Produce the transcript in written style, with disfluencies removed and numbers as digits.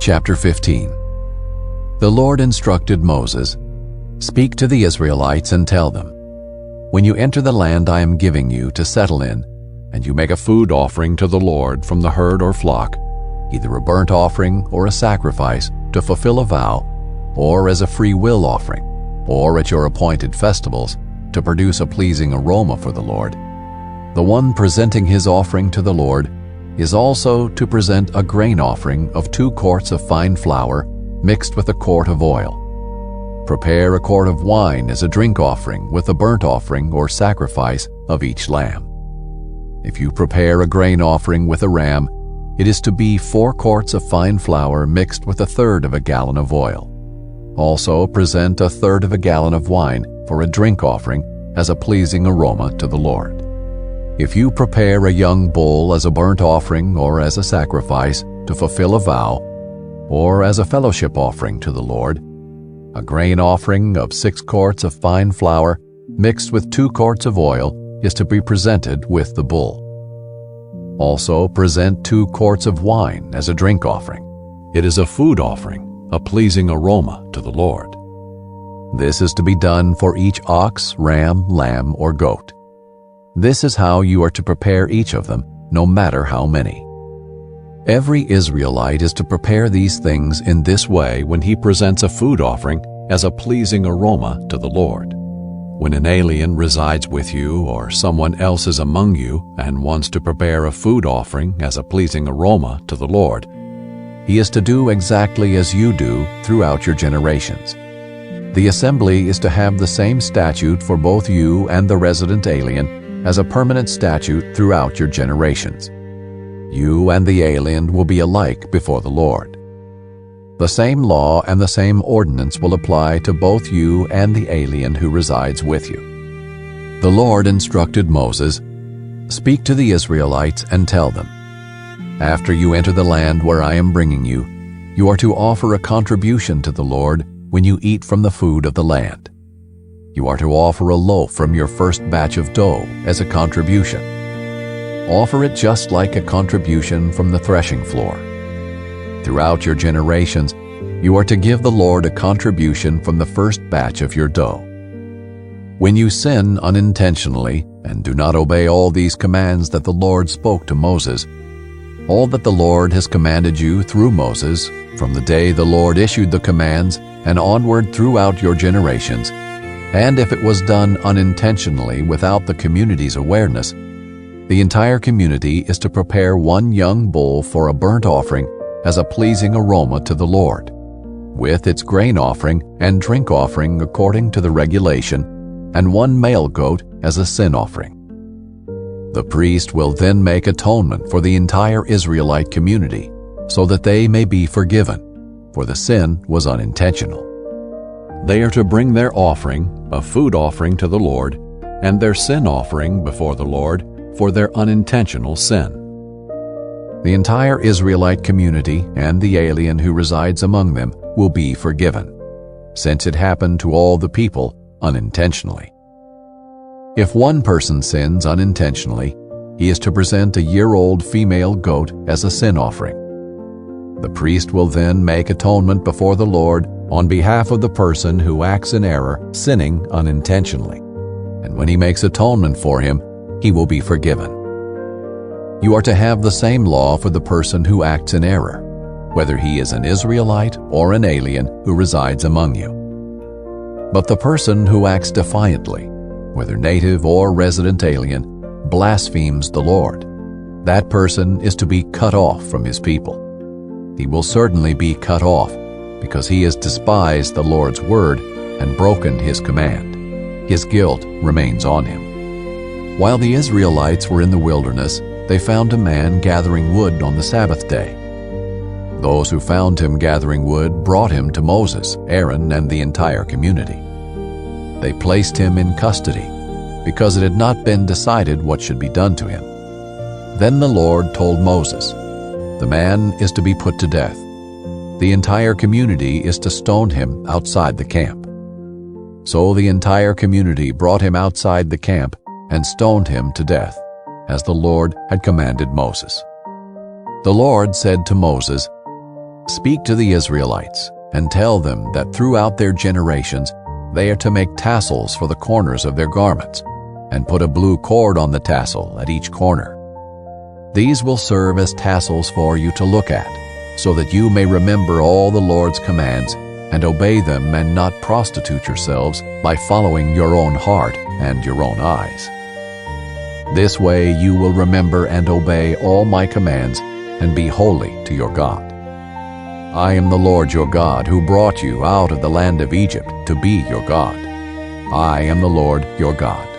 Chapter 15. The Lord instructed Moses, "Speak to the Israelites and tell them, when you enter the land I am giving you to settle in, and you make a food offering to the Lord from the herd or flock, either a burnt offering or a sacrifice to fulfill a vow, or as a free will offering, or at your appointed festivals to produce a pleasing aroma for the Lord, the one presenting his offering to the Lord is also to present a grain offering of 2 quarts of fine flour mixed with a quart of oil. Prepare a quart of wine as a drink offering with a burnt offering or sacrifice of each lamb. If you prepare a grain offering with a ram, it is to be 4 quarts of fine flour mixed with 1/3 of a gallon of oil. Also present 1/3 of a gallon of wine for a drink offering as a pleasing aroma to the Lord. If you prepare a young bull as a burnt offering or as a sacrifice to fulfill a vow, or as a fellowship offering to the Lord, a grain offering of 6 quarts of fine flour mixed with 2 quarts of oil is to be presented with the bull. Also present 2 quarts of wine as a drink offering. It is a food offering, a pleasing aroma to the Lord. This is to be done for each ox, ram, lamb, or goat. This is how you are to prepare each of them, no matter how many. Every Israelite is to prepare these things in this way when he presents a food offering as a pleasing aroma to the Lord. When an alien resides with you or someone else is among you and wants to prepare a food offering as a pleasing aroma to the Lord, he is to do exactly as you do throughout your generations. The assembly is to have the same statute for both you and the resident alien as a permanent statute throughout your generations. You and the alien will be alike before the Lord. The same law and the same ordinance will apply to both you and the alien who resides with you. The Lord instructed Moses, "Speak to the Israelites and tell them, after you enter the land where I am bringing you, you are to offer a contribution to the Lord when you eat from the food of the land. You are to offer a loaf from your first batch of dough as a contribution. Offer it just like a contribution from the threshing floor. Throughout your generations, you are to give the Lord a contribution from the first batch of your dough. When you sin unintentionally and do not obey all these commands that the Lord spoke to Moses, all that the Lord has commanded you through Moses, from the day the Lord issued the commands and onward throughout your generations, and if it was done unintentionally without the community's awareness, the entire community is to prepare 1 young bull for a burnt offering as a pleasing aroma to the Lord, with its grain offering and drink offering according to the regulation, and 1 male goat as a sin offering. The priest will then make atonement for the entire Israelite community so that they may be forgiven, for the sin was unintentional. They are to bring their offering, a food offering to the Lord, and their sin offering before the Lord for their unintentional sin. The entire Israelite community and the alien who resides among them will be forgiven, since it happened to all the people unintentionally. If one person sins unintentionally, he is to present a year-old female goat as a sin offering. The priest will then make atonement before the Lord on behalf of the person who acts in error, sinning unintentionally. And when he makes atonement for him, he will be forgiven. You are to have the same law for the person who acts in error, whether he is an Israelite or an alien who resides among you. But the person who acts defiantly, whether native or resident alien, blasphemes the Lord. That person is to be cut off from his people. He will certainly be cut off because he has despised the Lord's word and broken his command. His guilt remains on him. While the Israelites were in the wilderness, they found a man gathering wood on the Sabbath day. Those who found him gathering wood brought him to Moses, Aaron, and the entire community. They placed him in custody because it had not been decided what should be done to him. Then the Lord told Moses, "The man is to be put to death. The entire community is to stone him outside the camp." So the entire community brought him outside the camp and stoned him to death, as the Lord had commanded Moses. The Lord said to Moses, Speak to the Israelites and tell them that throughout their generations they are to make tassels for the corners of their garments and put a blue cord on the tassel at each corner. These will serve as tassels for you to look at, so that you may remember all the Lord's commands and obey them and not prostitute yourselves by following your own heart and your own eyes. This way you will remember and obey all my commands and be holy to your God. I am the Lord your God who brought you out of the land of Egypt to be your God. I am the Lord your God.